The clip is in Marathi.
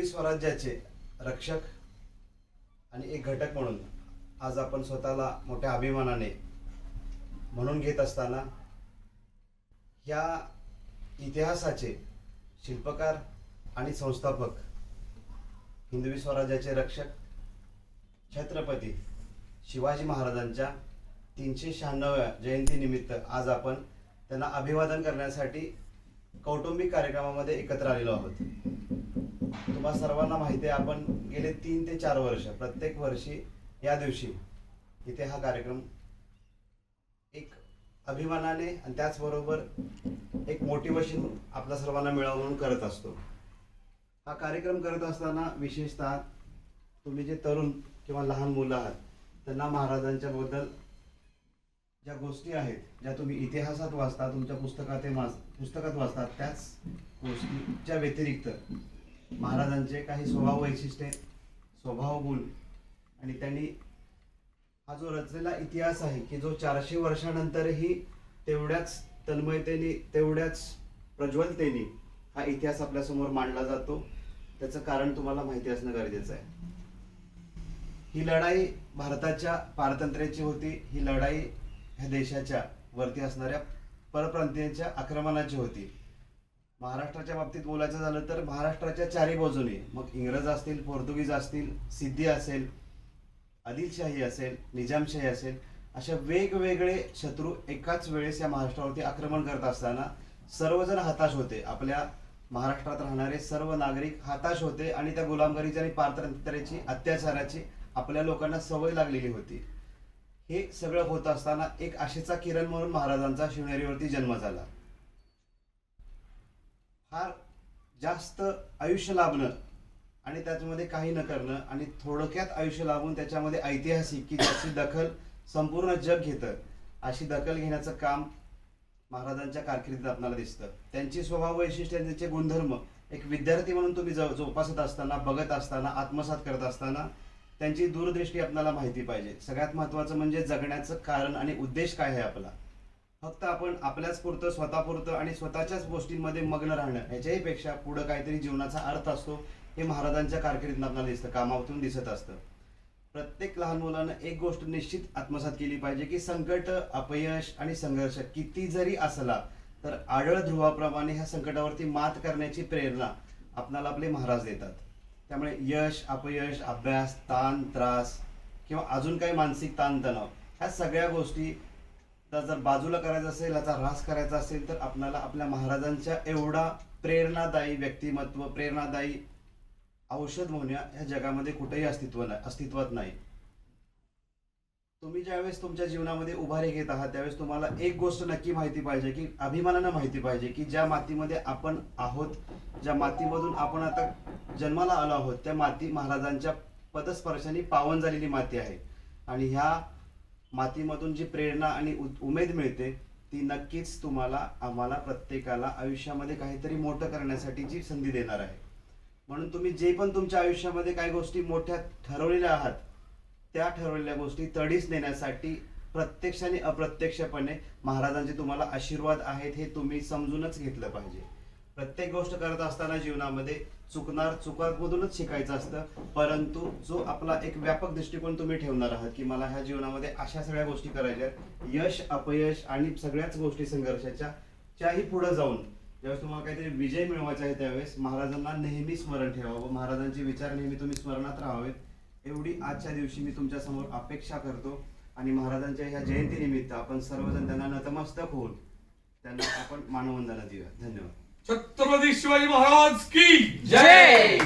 हिंदवी स्वराज्याचे रक्षक आणि एक घटक म्हणून आज आपण स्वतःला मोठ्या अभिमानाने म्हणून घेत असताना ह्या इतिहासाचे शिल्पकार आणि संस्थापक हिंदवी स्वराज्याचे रक्षक छत्रपती शिवाजी महाराजांच्या 396व्या जयंतीनिमित्त आज आपण त्यांना अभिवादन करण्यासाठी कौटुंबिक कार्यक्रमामध्ये एकत्र आलेलो आहोत. तुम्हा सर्वांना माहिती आहे, आपण गेले 3 ते 4 वर्ष प्रत्येक वर्षी या दिवशी इथे हा कार्यक्रम एक अभिमानाने आणि त्याचबरोबर एक मोटिवेशन आपल्या सर्वांना मिळावं म्हणून करत असतो. हा कार्यक्रम करत असताना विशेषतः तुम्ही जे तरुण किंवा लहान मुलं आहात त्यांना महाराजांच्या बद्दल ज्या गोष्टी आहेत, ज्या तुम्ही इतिहासात वाचता, तुमच्या पुस्तकात वाचतात, त्याच गोष्टीच्या व्यतिरिक्त महाराजांचे काही स्वभाव वैशिष्ट्ये, स्वभाव गुण आणि त्यांनी हा जो रचलेला इतिहास आहे की जो 400 वर्षानंतरही तेवढ्याच तन्मयतेने, तेवढ्याच प्रज्वलतेने हा इतिहास आपल्यासमोर मांडला जातो. त्याचं कारण तुम्हाला माहिती असणं गरजेचं आहे. ही लढाई भारताच्या पारतंत्र्याची होती. ही लढाई ह्या देशाच्या वरती असणाऱ्या परप्रांतीयांच्या आक्रमणाची होती. महाराष्ट्राच्या बाबतीत बोलायचं झालं तर महाराष्ट्राच्या चारी बाजूने, मग इंग्रज असतील, पोर्तुगीज असतील, सिद्धी असेल, आदिलशाही असेल, निजामशाही असेल, अशा वेगवेगळे शत्रू एकाच वेळेस या महाराष्ट्रावरती आक्रमण करत असताना सर्वजण हताश होते. आपल्या महाराष्ट्रात राहणारे सर्व नागरिक हताश होते आणि त्या गुलामगिरीची आणि पारतंत्र्याची, अत्याचाराची आपल्या लोकांना सवय लागलेली होती. हे सगळं होत असताना एक आशेचा किरण म्हणून महाराजांचा शिवनेरीवरती जन्म झाला. फार जास्त आयुष्य लाभणं आणि त्याच्यामध्ये काही न करणं आणि थोडक्यात आयुष्य लाभून त्याच्यामध्ये ऐतिहासिक की ज्याची दखल संपूर्ण जग घेतं, अशी दखल घेण्याचं काम महाराजांच्या कारकिर्दीत आपल्याला दिसतं. त्यांची स्वभाव वैशिष्ट्ये, त्यांचे गुणधर्म एक विद्यार्थी म्हणून तुम्ही जोपासत असताना, बघत असताना, आत्मसात करत असताना त्यांची दूरदृष्टी आपल्याला माहिती पाहिजे. सगळ्यात महत्त्वाचं म्हणजे जगण्याचं कारण आणि उद्देश काय आहे आपला. फक्त आपण आपल्याच पुरतं, स्वतःपुरतं आणि स्वतःच्याच गोष्टींमध्ये मग्न राहणं, ह्याच्याही पेक्षा पुढं काहीतरी जीवनाचा अर्थ असतो, हे महाराजांच्या कारकिर्दीत आपल्याला दिसतं, कामातून दिसत असतं. प्रत्येक लहान मुलानं एक गोष्ट निश्चित आत्मसात केली पाहिजे की संकट, अपयश आणि संघर्ष किती जरी असला तर आढळ ध्रुवाप्रमाणे ह्या संकटावरती मात करण्याची प्रेरणा आपल्याला आपले महाराज देतात. त्यामुळे यश, अपयश, अभ्यास, ताण, त्रास किंवा अजून काही मानसिक ताणतणाव, ह्या सगळ्या गोष्टी जर बाजूला करायचं असेल, याचा ह्रास करायचा असेल तर आपल्याला आपल्या महाराजांच्या एवढा प्रेरणादायी व्यक्तिमत्व, प्रेरणादायी औषध म्हणूया ह्या जगामध्ये कुठेही अस्तित्वात नाही. तुम्ही ज्यावेळेस तुमच्या जीवनामध्ये उभारी घेत आहात त्यावेळेस तुम्हाला एक गोष्ट नक्की माहिती पाहिजे की अभिमानानं माहिती पाहिजे की ज्या मातीमध्ये आपण आहोत, ज्या मातीमधून आपण आता जन्माला आलो आहोत, त्या माती महाराजांच्या पदस्पर्शाने पावन झालेली माती आहे. आणि ह्या मातीमधून जी प्रेरणा आणि उमेद मिळते ती नक्कीच तुम्हाला, आम्हाला, प्रत्येकाला आयुष्यामध्ये काहीतरी मोठं करण्यासाठी जी संधी देणार आहे. म्हणून तुम्ही जे पण तुमच्या आयुष्यामध्ये काही गोष्टी मोठ्या ठरवलेल्या आहात, त्या ठरवलेल्या गोष्टी तडीस नेण्यासाठी प्रत्यक्ष आणि अप्रत्यक्षपणे महाराजांचे तुम्हाला आशीर्वाद आहेत हे तुम्ही समजूनच घेतलं पाहिजे. प्रत्येक गोष्ट करत असताना जीवनामध्ये चुकांमधूनच शिकायचं असतं, परंतु जो आपला एक व्यापक दृष्टिकोन तुम्ही ठेवणार आहात की मला ह्या जीवनामध्ये अशा सगळ्या गोष्टी करायच्या, यश, अपयश आणि सगळ्याच गोष्टी संघर्षाच्याही पुढे जाऊन ज्यावेळेस तुम्हाला काहीतरी विजय मिळवायचा आहे त्यावेळेस महाराजांना नेहमी स्मरण ठेवावं, महाराजांचे विचार नेहमी तुम्ही स्मरणात राहावेत, एवढी आजच्या दिवशी मी तुमच्या समोर अपेक्षा करतो. आणि महाराजांच्या ह्या जयंतीनिमित्त आपण सर्वजण त्यांना नतमस्तक होऊन त्यांना आपण मानवंदना देऊया. धन्यवाद. छत्रपती शिवाजी महाराज की जय.